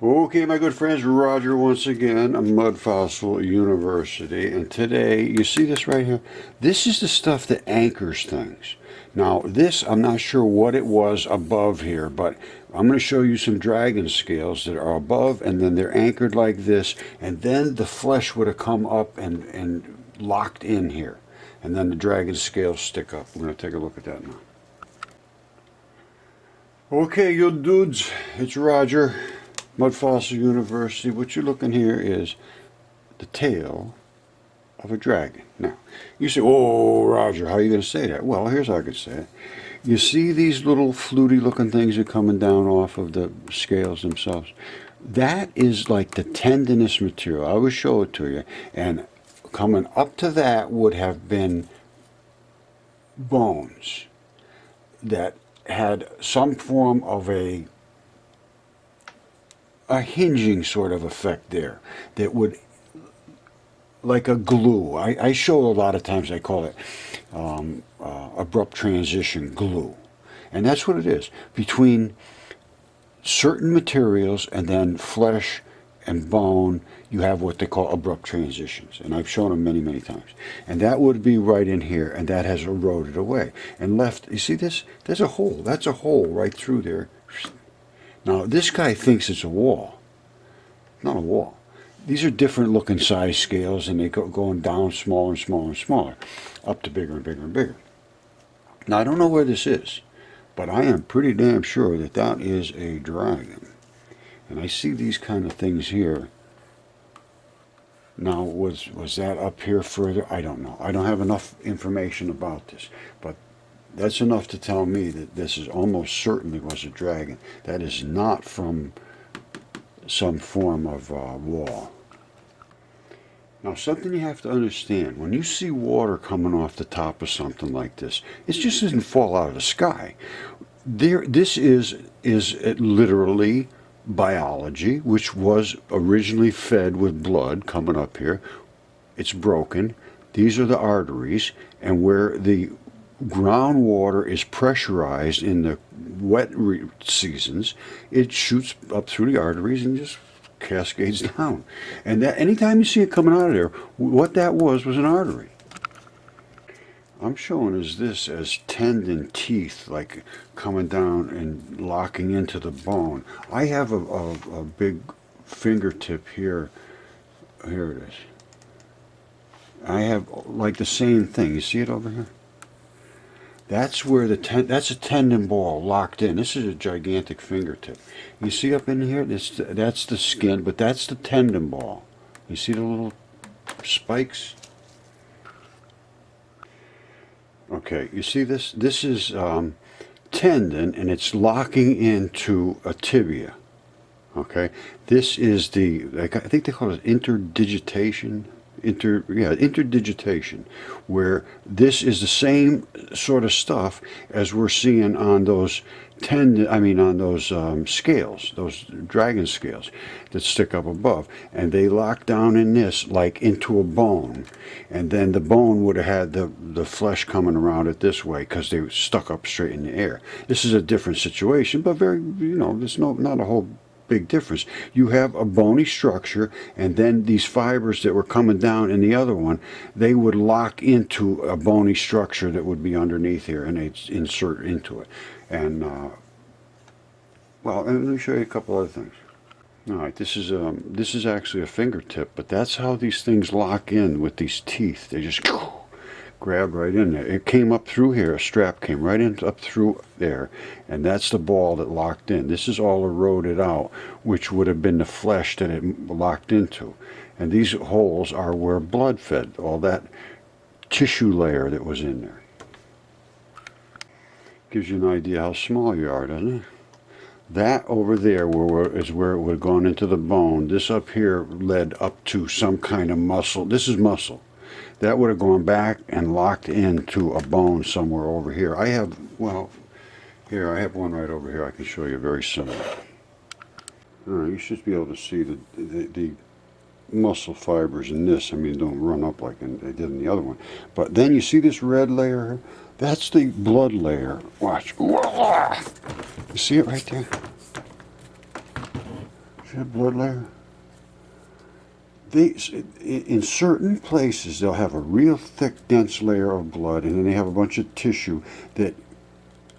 Okay, my good friends, Roger once again, Mudfossil University, and today, you see this right here? This is the stuff that anchors things. Now, this, I'm not sure what it was above here, but I'm going to show you some dragon scales that are above, and then they're anchored like this, and then the flesh would have come up and locked in here, and then the dragon scales stick up. We're going to take a look at that now. Okay, you dudes, it's Roger. Mudfossil University. What you're looking here is the tail of a dragon. Now, you say, oh, Roger, how are you going to say that? Well, here's how I could say it. You see these little fluty looking things that are coming down off of the scales themselves? That is like the tendinous material. I will show it to you. And coming up to that would have been bones that had some form of a hinging sort of effect there that would, like a glue. I show a lot of times, I call it abrupt transition glue. And that's what it is. Between certain materials and then flesh and bone, you have what they call abrupt transitions. And I've shown them many, many times. And that would be right in here, and that has eroded away. And left, you see this? There's a hole. That's a hole right through there. Now, this guy thinks it's a wall. Not a wall. These are different looking size scales, and they go going down smaller and smaller and smaller, up to bigger and bigger and bigger. Now, I don't know where this is, but I am pretty damn sure that that is a dragon. And I see these kind of things here. Now, was that up here further? I don't know. I don't have enough information about this, but that's enough to tell me that this is almost certainly was a dragon. That is not from some form of wall. Now, something you have to understand, when you see water coming off the top of something like this, it just doesn't fall out of the sky. This is literally biology, which was originally fed with blood coming up here. It's broken. These are the arteries, and where the groundwater is pressurized in the wet seasons, it shoots up through the arteries and just cascades down. And that anytime you see it coming out of there, what that was an artery. I'm showing this as tendon teeth, like coming down and locking into the bone. I have a big fingertip here. Here it is. I have like the same thing. You see it over here? That's where that's a tendon ball locked in. This is a gigantic fingertip. You see up in here, that's the skin, but that's the tendon ball. You see the little spikes? Okay, you see this? This is tendon, and it's locking into a tibia. Okay, this is I think they call it interdigitation. Interdigitation, where this is the same sort of stuff as we're seeing on those scales, those dragon scales that stick up above, and they lock down in this like into a bone, and then the bone would have had the flesh coming around it this way because they were stuck up straight in the air. This is a different situation, but very, there's not a whole big difference. You have a bony structure, and then these fibers that were coming down in the other one, they would lock into a bony structure that would be underneath here, and they'd insert into it. And well, and let me show you a couple other things. All right, this is actually a fingertip, but that's how these things lock in with these teeth. They just grab right in there. It came up through here. A strap came right in up through there, and that's the ball that locked in. This is all eroded out, which would have been the flesh that it locked into. And these holes are where blood fed, all that tissue layer that was in there. Gives you an idea how small you are, doesn't it? That over there is where it would have gone into the bone. This up here led up to some kind of muscle. This is muscle. That would have gone back and locked into a bone somewhere over here. I have one right over here. I can show you very similar. You should be able to see the muscle fibers in this. I mean, don't run up like they did in the other one. But then you see this red layer here? That's the blood layer. Watch. You see it right there? See that blood layer? They, in certain places, they'll have a real thick, dense layer of blood, and then they have a bunch of tissue that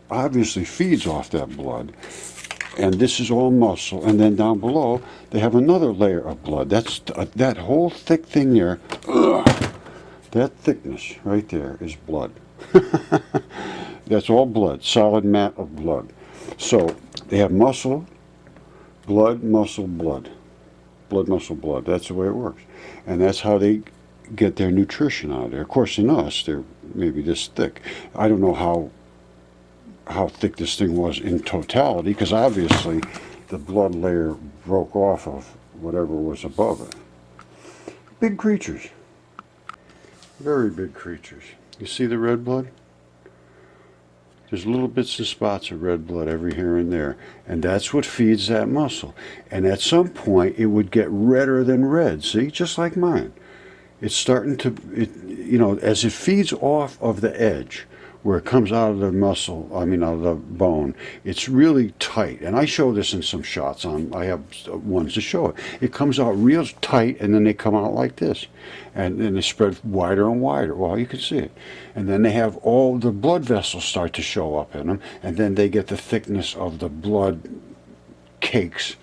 obviously feeds off that blood. And this is all muscle. And then down below, they have another layer of blood. That's that whole thick thing there. That thickness right there is blood. That's all blood, solid mat of blood. So they have muscle, blood, muscle, blood. Blood, muscle, blood. That's the way it works. And that's how they get their nutrition out of there. Of course, in us, they're maybe this thick. I don't know how thick this thing was in totality, because obviously the blood layer broke off of whatever was above it. Big creatures. Very big creatures. You see the red blood? There's little bits and spots of red blood every here and there, and that's what feeds that muscle. And at some point, it would get redder than red. See, just like mine. It's starting to, as it feeds off of the edge, where it comes out of the muscle, out of the bone, it's really tight. And I show this in some shots. I have ones to show it. It comes out real tight, and then they come out like this. And then they spread wider and wider. Well, you can see it. And then they have all the blood vessels start to show up in them, and then they get the thickness of the blood cakes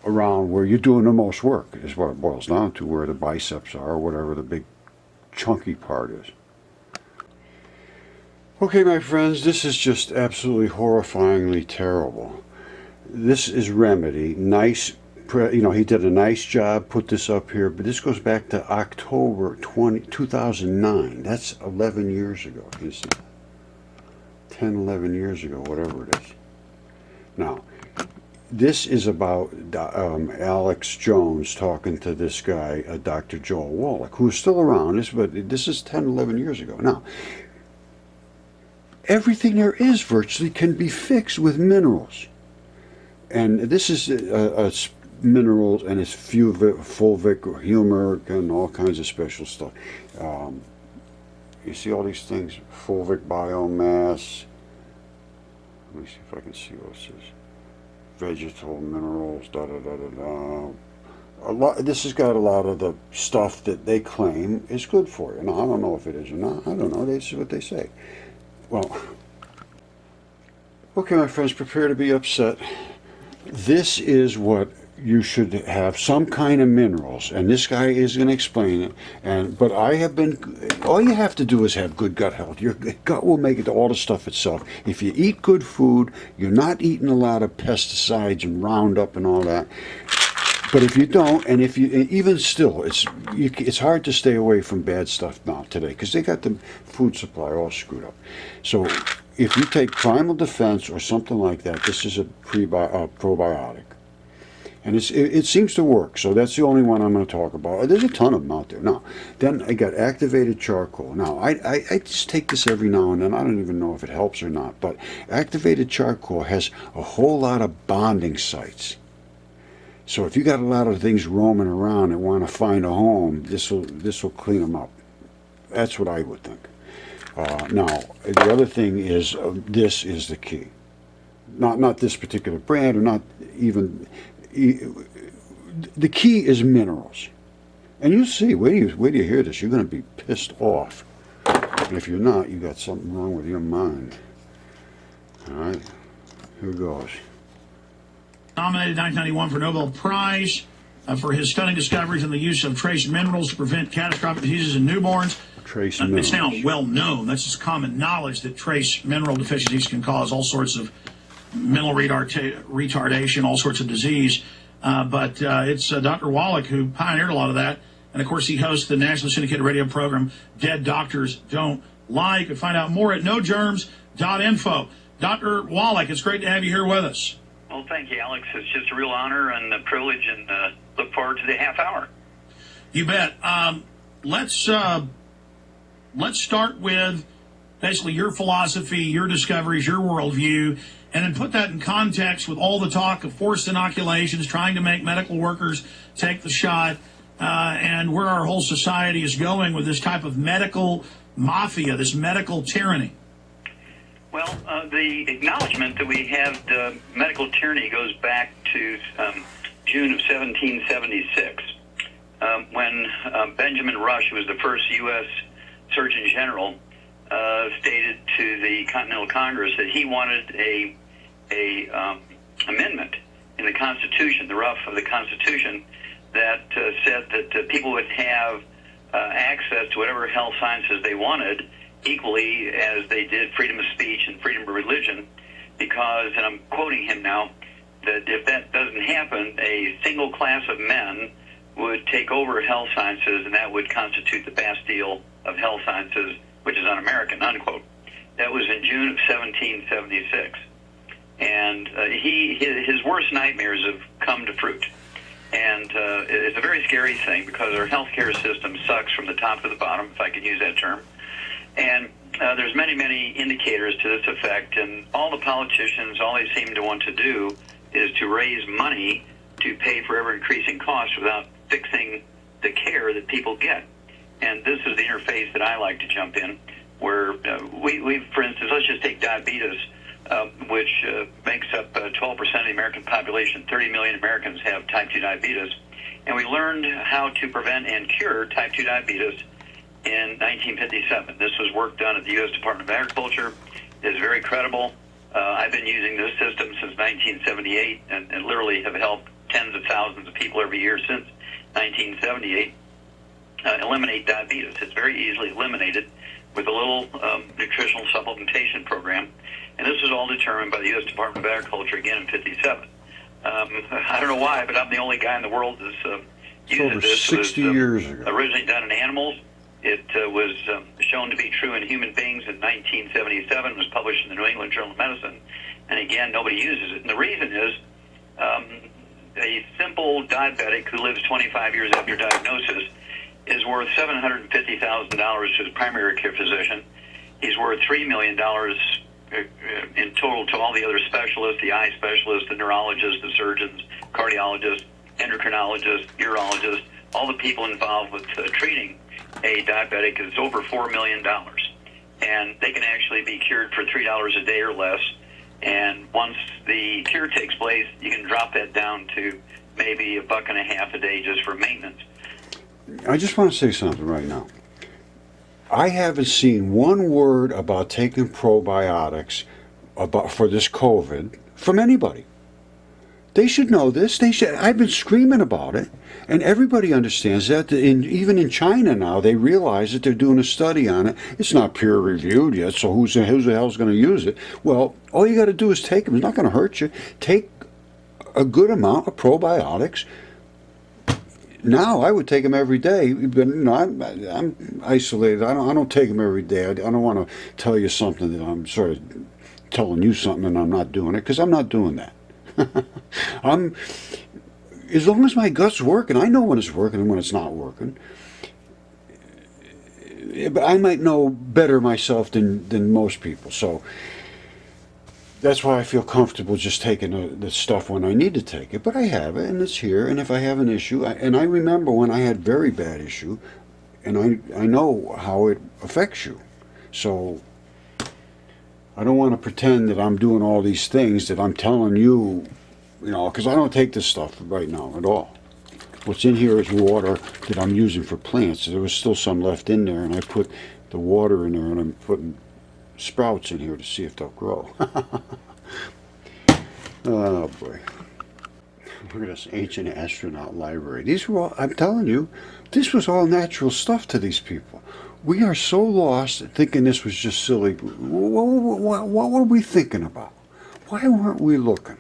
around where you're doing the most work, is what it boils down to, where the biceps are, or whatever the big chunky part is. Okay, my friends, this is just absolutely horrifyingly terrible. This is Remedy. Nice, he did a nice job, put this up here, but this goes back to October 2009. That's 11 years ago. You see, 10, 11 years ago, whatever it is. Now, this is about Alex Jones talking to this guy, Dr. Joel Wallach, who's still around, but this is 10, 11 years ago. Now, everything there is virtually can be fixed with minerals. And this is minerals, and it's fulvic, humeric, and all kinds of special stuff. You see all these things? Fulvic biomass. Let me see if I can see what this is. Vegetal minerals, this has got a lot of the stuff that they claim is good for you. Now, I don't know if it is or not. I don't know. This is what they say. Well, okay, my friends, prepare to be upset. This is what you should have, some kind of minerals, and this guy is going to explain it. But all you have to do is have good gut health. Your gut will make it all the stuff itself. If you eat good food, you're not eating a lot of pesticides and Roundup and all that. But if you don't, and even still, it's hard to stay away from bad stuff now today, because they got the food supply all screwed up. So if you take Primal Defense or something like that, this is a probiotic. And it seems to work, so that's the only one I'm going to talk about. There's a ton of them out there. Now, then I got activated charcoal. Now, I just take this every now and then. I don't even know if it helps or not, but activated charcoal has a whole lot of bonding sites. So if you got a lot of things roaming around and want to find a home, this will clean them up. That's what I would think. Now, the other thing is, this is the key. Not this particular brand, or not even... The key is minerals. And you'll see, wait till you hear this, you're going to be pissed off. And if you're not, you got something wrong with your mind. All right, here goes. Nominated in 1991 for Nobel Prize for his stunning discoveries in the use of trace minerals to prevent catastrophic diseases in newborns. Trace minerals. It's now well known, that's just common knowledge, that trace mineral deficiencies can cause all sorts of mental retardation, all sorts of disease. But it's Dr. Wallach who pioneered a lot of that. And, of course, he hosts the nationally syndicated radio program Dead Doctors Don't Lie. You can find out more at nogerms.info. Dr. Wallach, it's great to have you here with us. Well, thank you, Alex. It's just a real honor and a privilege, and look forward to the half hour. You bet. Let's start with basically your philosophy, your discoveries, your worldview, and then put that in context with all the talk of forced inoculations, trying to make medical workers take the shot, and where our whole society is going with this type of medical mafia, this medical tyranny. Well, the acknowledgement that we have the medical tyranny goes back to June of 1776, when Benjamin Rush, who was the first U.S. Surgeon General, stated to the Continental Congress that he wanted a amendment in the Constitution, the rough of the Constitution, that said that people would have access to whatever health sciences they wanted, equally as they did freedom of speech and freedom of religion, because, and I'm quoting him now, that if that doesn't happen, a single class of men would take over health sciences, and that would constitute the Bastille of health sciences, which is un-American, unquote. That was in June of 1776. And his worst nightmares have come to fruit. And it's a very scary thing because our healthcare system sucks from the top to the bottom, if I can use that term. And there's many, many indicators to this effect. And all the politicians, all they seem to want to do is to raise money to pay for ever-increasing costs without fixing the care that people get. And this is the interface that I like to jump in, where we, for instance, let's just take diabetes, which makes up 12% of the American population. 30 million Americans have type 2 diabetes. And we learned how to prevent and cure type 2 diabetes in 1957. This was work done at the U.S. Department of Agriculture. It is very credible. I've been using this system since 1978 and literally have helped tens of thousands of people every year since 1978 eliminate diabetes. It's very easily eliminated with a little nutritional supplementation program. And this was all determined by the U.S. Department of Agriculture, again, in 57. I don't know why, but I'm the only guy in the world that's using this. Over 60 years ago. Originally done in animals. It was shown to be true in human beings in 1977. It was published in the New England Journal of Medicine. And again, nobody uses it. And the reason is a simple diabetic who lives 25 years after diagnosis is worth $750,000 to his primary care physician. He's worth $3 million in total to all the other specialists, the eye specialists, the neurologists, the surgeons, cardiologists, endocrinologists, urologists, all the people involved with treating a diabetic is over $4 million. And they can actually be cured for $3 a day or less. And once the cure takes place, you can drop that down to maybe $1.50 a day just for maintenance. I just want to say something right now. I haven't seen one word about taking probiotics for this COVID from anybody. They should know this. I've been screaming about it, and everybody understands that. Even in China now, they realize that they're doing a study on it. It's not peer reviewed yet, so who the hell's going to use it? Well, all you got to do is take them. It's not going to hurt you. Take a good amount of probiotics. Now I would take them every day, but I'm isolated. I don't take them every day. I don't want to tell you something that I'm sort of telling you something and I'm not doing it, because I'm not doing that. As long as my gut's working, I know when it's working and when it's not working. But I might know better myself than most people, so that's why I feel comfortable just taking the stuff when I need to take it. But I have it, and it's here. And if I have an issue, and I remember when I had very bad issue, and I know how it affects you. So I don't want to pretend that I'm doing all these things that I'm telling you, because I don't take this stuff right now at all. What's in here is water that I'm using for plants. There was still some left in there, and I put the water in there, and I'm putting sprouts in here to see if they'll grow. Oh boy. Look at this ancient astronaut library. These were all, I'm telling you, this was all natural stuff to these people. We are so lost thinking this was just silly. What were we thinking about? Why weren't we looking?